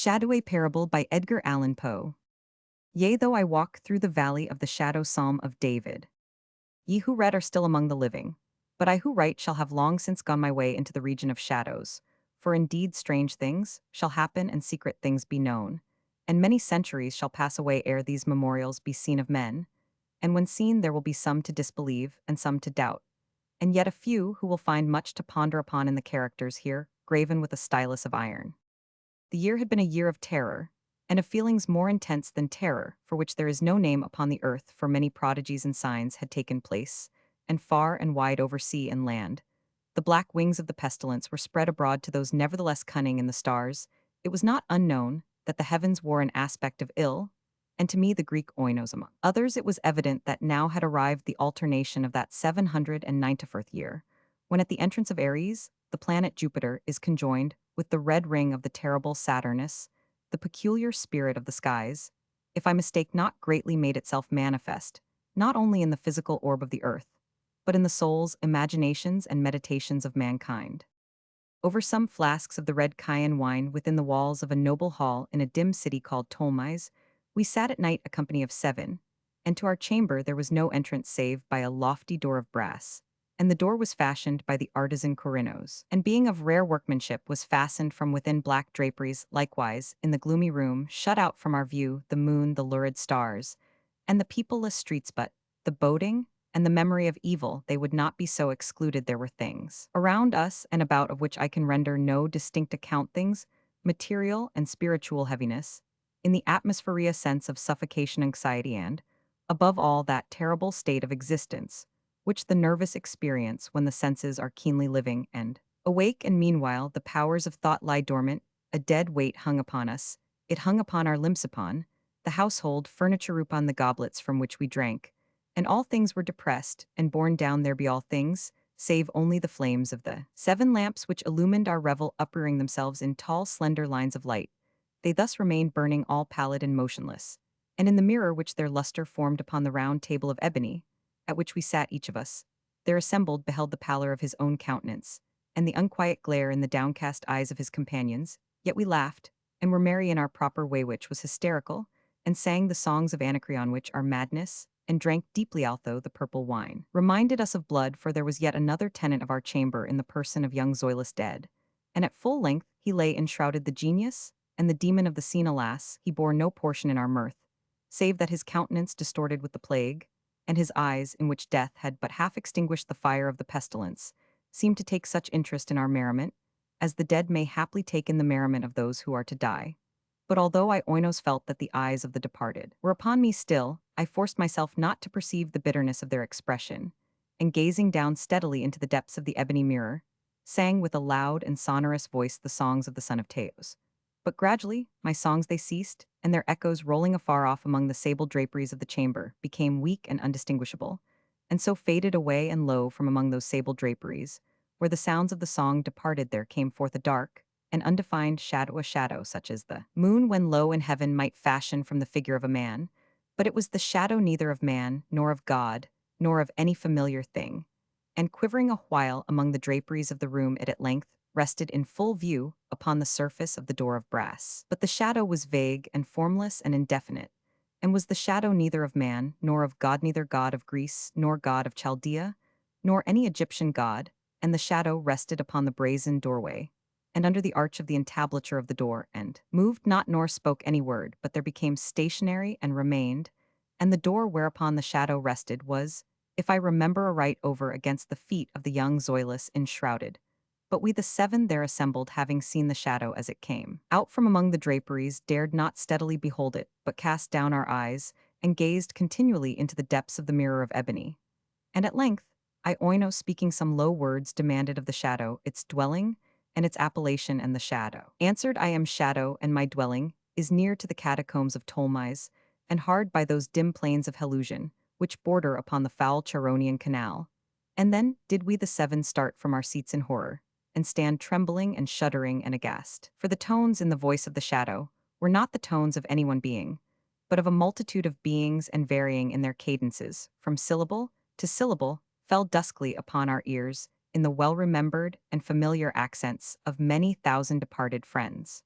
Shadowy Parable by Edgar Allan Poe. Yea, though I walk through the valley of the shadow, Psalm of David. Ye who read are still among the living, but I who write shall have long since gone my way into the region of shadows. For indeed strange things shall happen and secret things be known, and many centuries shall pass away ere these memorials be seen of men, and when seen there will be some to disbelieve and some to doubt, and yet a few who will find much to ponder upon in the characters here, graven with a stylus of iron. The year had been a year of terror, and of feelings more intense than terror, for which there is no name upon the earth, for many prodigies and signs had taken place, and far and wide over sea and land. The black wings of the pestilence were spread abroad to those nevertheless cunning in the stars. It was not unknown that the heavens wore an aspect of ill, and to me the Greek oinos among others it was evident that now had arrived the alternation of that 794th year, when at the entrance of Aries, the planet Jupiter is conjoined with the red ring of the terrible Saturnus, the peculiar spirit of the skies, if I mistake not greatly made itself manifest, not only in the physical orb of the earth, but in the souls, imaginations, and meditations of mankind. Over some flasks of the red Chian wine within the walls of a noble hall in a dim city called Tolmais, we sat at night a company of 7, and to our chamber there was no entrance save by a lofty door of brass, and the door was fashioned by the artisan Corinnos, and being of rare workmanship was fastened from within black draperies. Likewise, in the gloomy room, shut out from our view the moon, the lurid stars, and the peopleless streets, but the boding and the memory of evil, they would not be so excluded. There were things around us and about of which I can render no distinct account, things, material and spiritual heaviness, in the atmosphere sense of suffocation, anxiety, and, above all, that terrible state of existence which the nervous experience when the senses are keenly living and awake, and meanwhile the powers of thought lie dormant. A dead weight hung upon us, it hung upon our limbs, upon the household furniture, upon the goblets from which we drank, and all things were depressed, and borne down there be all things, save only the flames of the 7 lamps which illumined our revel, uprearing themselves in tall slender lines of light. They thus remained burning, all pallid and motionless, and in the mirror which their luster formed upon the round table of ebony, at which we sat each of us, there assembled beheld the pallor of his own countenance, and the unquiet glare in the downcast eyes of his companions, yet we laughed, and were merry in our proper way, which was hysterical, and sang the songs of Anacreon, which are madness, and drank deeply, although the purple wine reminded us of blood. For there was yet another tenant of our chamber in the person of young Zoilus dead, and at full length he lay enshrouded. The genius and the demon of the scene, alas, he bore no portion in our mirth, save that his countenance, distorted with the plague, and his eyes, in which death had but half extinguished the fire of the pestilence, seemed to take such interest in our merriment, as the dead may haply take in the merriment of those who are to die. But although I oinos felt that the eyes of the departed were upon me still, I forced myself not to perceive the bitterness of their expression, and gazing down steadily into the depths of the ebony mirror, sang with a loud and sonorous voice the songs of the son of Taos. But gradually my songs they ceased, and their echoes, rolling afar off among the sable draperies of the chamber, became weak and undistinguishable, and so faded away, and lo, from among those sable draperies, where the sounds of the song departed, there came forth a dark and undefined shadow, a shadow such as the moon when low in heaven might fashion from the figure of a man, but it was the shadow neither of man, nor of God, nor of any familiar thing, and quivering a while among the draperies of the room, it at length rested in full view upon the surface of the door of brass. But the shadow was vague and formless and indefinite, and was the shadow neither of man, nor of God, neither God of Greece, nor God of Chaldea, nor any Egyptian god, and the shadow rested upon the brazen doorway, and under the arch of the entablature of the door, and moved not nor spoke any word, but there became stationary and remained, and the door whereupon the shadow rested was, if I remember aright, over against the feet of the young Zoilus enshrouded. But we the 7 there assembled, having seen the shadow as it came out from among the draperies, dared not steadily behold it, but cast down our eyes, and gazed continually into the depths of the mirror of ebony. And at length, I oino, speaking some low words, demanded of the shadow its dwelling and its appellation, and the shadow answered, I am shadow, and my dwelling is near to the catacombs of Tolmais, and hard by those dim plains of Helusion, which border upon the foul Charonian canal. And then did we the 7 start from our seats in horror, and stand trembling and shuddering and aghast. For the tones in the voice of the shadow were not the tones of any one being, but of a multitude of beings, and varying in their cadences, from syllable to syllable, fell duskly upon our ears in the well-remembered and familiar accents of many thousand departed friends.